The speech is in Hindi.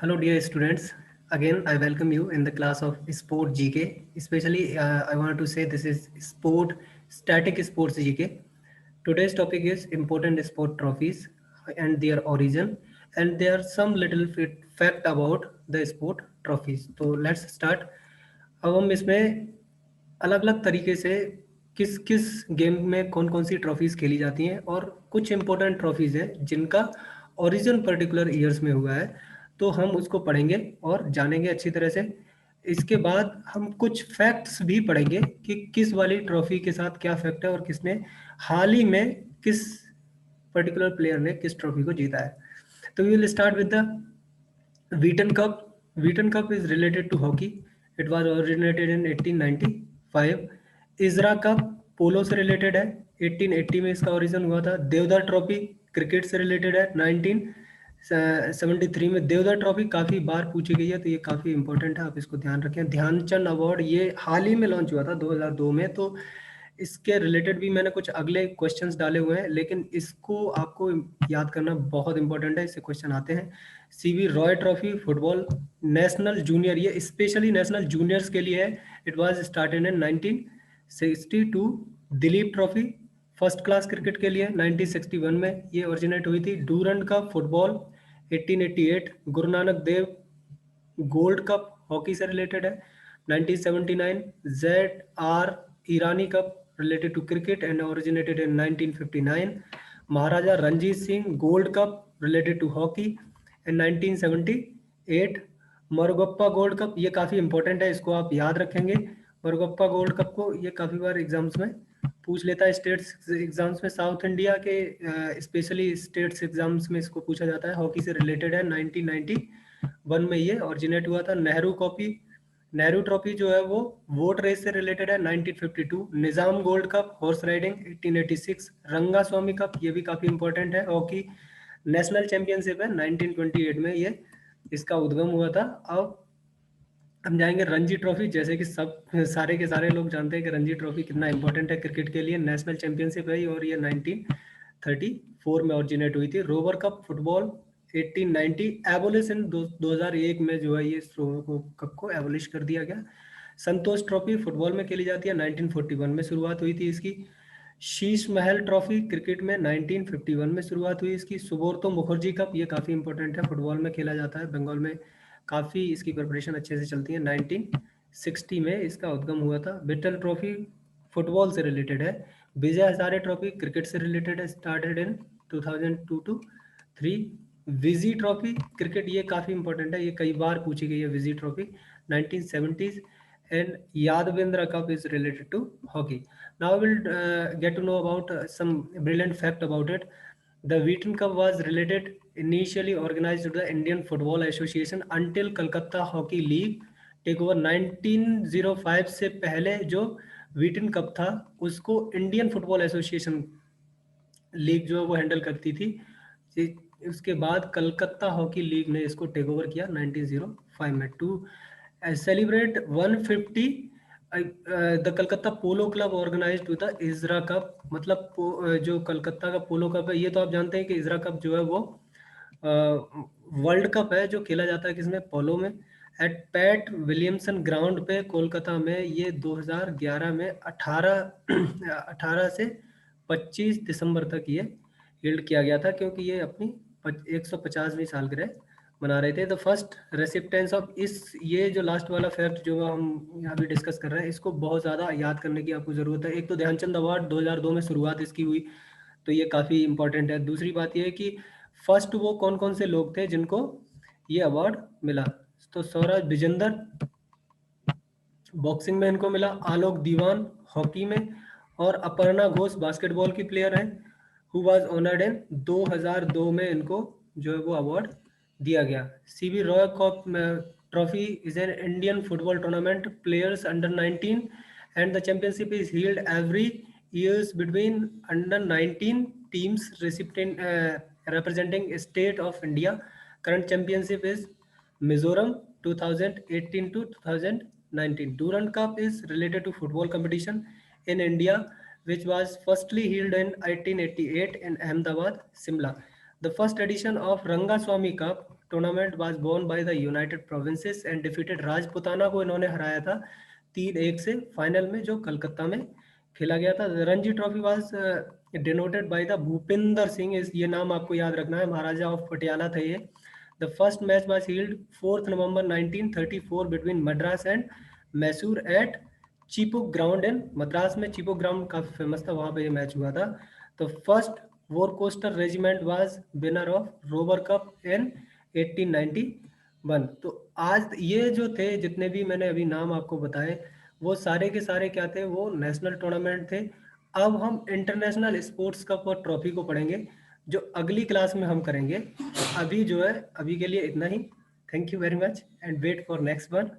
Hello, dear students. Again, I welcome you in the class of Sport GK. Especially, I wanted to say this is static sports GK. Today's topic is important sport trophies and their origin, and there are some little fact about the sport trophies. So let's start. अब हम इसमें अलग अलग तरीके से किस किस गेम में कौन कौन सी ट्रॉफीज खेली जाती हैं और कुछ इंपॉर्टेंट ट्रॉफीज हैं जिनका ओरिजिन पर्टिकुलर ईयर्स में हुआ है, तो हम उसको पढ़ेंगे और जानेंगे अच्छी तरह से। इसके बाद हम कुछ फैक्ट्स भी पढ़ेंगे कि किस वाली ट्रॉफी के साथ क्या फैक्ट है और किसने हाल ही में किस पर्टिकुलर प्लेयर ने किस ट्रॉफी को जीता है। तो we will start with the Wheaton Cup. Wheaton Cup is related to hockey. It was originated in 1895. Ezra cup polo से रिलेटेड है, 1880 में इसका ओरिजिन हुआ था। देवधर ट्रॉफी क्रिकेट से रिलेटेड है, 1973 में। देवधर ट्रॉफी काफ़ी बार पूछी गई है, तो ये काफ़ी इंपॉर्टेंट है, आप इसको ध्यान रखें। ध्यानचंद अवार्ड ये हाल ही में लॉन्च हुआ था 2002 में, तो इसके रिलेटेड भी मैंने कुछ अगले क्वेश्चंस डाले हुए हैं, लेकिन इसको आपको याद करना बहुत इंपॉर्टेंट है, इससे क्वेश्चन आते हैं। CV Roy trophy football national junior, ये स्पेशली नेशनल जूनियर्स के लिए है। It was started in 1962। Dilip trophy first class cricket के लिए 1961 में ये ओरिजिनेट हुई थी। Durand cup football 1888। Guru Nanak Dev gold cup hockey से रिलेटेड है, 1979। Z R Irani cup related to cricket and originated in 1959। Maharaja Ranjit Singh gold cup related to hockey in 1978। मरगप्पा gold cup ये काफ़ी इंपॉर्टेंट है, इसको आप याद रखेंगे। मरगप्पा गोल्ड कप को ये काफ़ी बार एग्जाम्स में पूछ लेता है, स्टेट्स एग्जाम्स में, साउथ इंडिया के स्पेशली स्टेट्स एग्जाम्स में इसको पूछा जाता है। हॉकी से रिलेटेड है, 1991 में ये ऑरिजिनेट हुआ था। नेहरू ट्रॉफी जो है वो वोट रेस से रिलेटेड है, 1952। निजाम गोल्ड कप हॉर्स राइडिंग 1886। रंगा स्वामी कप ये भी काफ़ी इंपॉर्टेंट है, हॉकी नेशनल चैंपियनशिप है, 1928 में ये इसका उद्गम हुआ था। अब हम जाएंगे रणजी ट्रॉफी। जैसे कि सब सारे के सारे लोग जानते हैं कि रणजी ट्रॉफी कितना इंपॉर्टेंट है क्रिकेट के लिए, नेशनल चैंपियनशिप है और ये 1934 में ऑरिजिनेट हुई थी। Rover cup football 1890। एबोलिशन 2001 में जो है ये कप को एबोलिश कर दिया गया। संतोष ट्रॉफी फुटबॉल में खेली जाती है, 1941 में शुरुआत हुई थी इसकी। शीश महल ट्रॉफी क्रिकेट में 1951 में शुरुआत हुई इसकी। सुब्रतो मुखर्जी कप ये काफ़ी इंपॉर्टेंट है, फुटबॉल में खेला जाता है, बंगाल में काफ़ी इसकी प्रिपरेशन अच्छे से चलती है, 1960 में इसका उद्गम हुआ था। बिटल ट्रॉफी फुटबॉल से रिलेटेड है। विजय हजारे ट्रॉफी क्रिकेट से रिलेटेड है, started in 2002 to 3। Vizzy trophy cricket ये काफ़ी इंपॉर्टेंट है, ये कई बार पूछी गई है विजी trophy, 1970s। and Yadavendra Cup is related to hockey. Now we'll get to know about some brilliant fact about it. The Wheaton Cup was related initially organized to the Indian Football Association until Calcutta Hockey League take over 1905। से पहले जो व्हीटन कप था उसको इंडियन फुटबॉल एसोसिएशन लीग जो है वो हैंडल करती थी। उसके बाद कलकत्ता हॉकी लीग ने इसको टेक ओवर किया 1905 में। To celebrate 150 the Calcutta polo club organised with the Ezra cup. मतलब जो कलकत्ता का पोलो कप है, ये तो आप जानते हैं कि इजरा कप जो है वो वर्ल्ड कप है जो खेला जाता है किसमें, पोलो में। एट पैट विलियमसन ग्राउंड पे कोलकाता में ये 2011 में 18 से 25 दिसंबर तक ये हिल्ड किया गया था, क्योंकि ये अपनी 150वीं सालगिरह मना रहे थे। द फर्स्ट रेसिप्टेंस ऑफ इस, ये जो लास्ट वाला फैक्ट जो हम यहाँ भी डिस्कस कर रहे हैं, इसको बहुत ज़्यादा याद करने की आपको ज़रूरत है। एक तो ध्यानचंद अवार्ड 2002 में शुरुआत इसकी हुई, तो ये काफ़ी इंपॉर्टेंट है। दूसरी बात ये है कि फर्स्ट वो कौन कौन से लोग थे जिनको ये अवार्ड मिला। तो सौरभ विजेंदर बॉक्सिंग में इनको मिला, आलोक दीवान हॉकी में, और अपर्णा घोष बास्केटबॉल की प्लेयर हैं, हु वाज ऑनर्ड इन 2002 में इनको जो है वो अवार्ड दिया गया। CV Roy cup trophy is an Indian football tournament players under 19 and the championship is held every years between under 19 teams representing state of India. Current championship is Mizoram 2018 to 2019. Durand Cup is related to football competition in India, which was firstly held in 1888 in Ahmedabad, Simla. The first edition of Rangaswamy Cup tournament was won by the United Provinces and defeated Rajputana को इन्होंने हराया था 3-1 से फाइनल में, जो कलकत्ता में खेला गया था। Ranji trophy was denoted by the Bhupinder Singh, ये नाम आपको याद रखना है, महाराजा ऑफ पटियाला थे ये। The first match was heeld 4 November 1934 between Madras and Mysore at Chepauk ground in Madras में। चीपुक ग्राउंड काफी फेमस था, वहां पे ये मैच हुआ था। तो first Worcester regiment was winner of Rover cup in 1891। तो आज ये जो थे, जितने भी मैंने अभी नाम आपको बताए, वो सारे के सारे क्या थे, वो नेशनल टूर्नामेंट थे। अब हम इंटरनेशनल स्पोर्ट्स कप और ट्रॉफी को पढ़ेंगे, जो अगली क्लास में हम करेंगे। अभी जो है, अभी के लिए इतना ही। Thank you very much and wait for next one.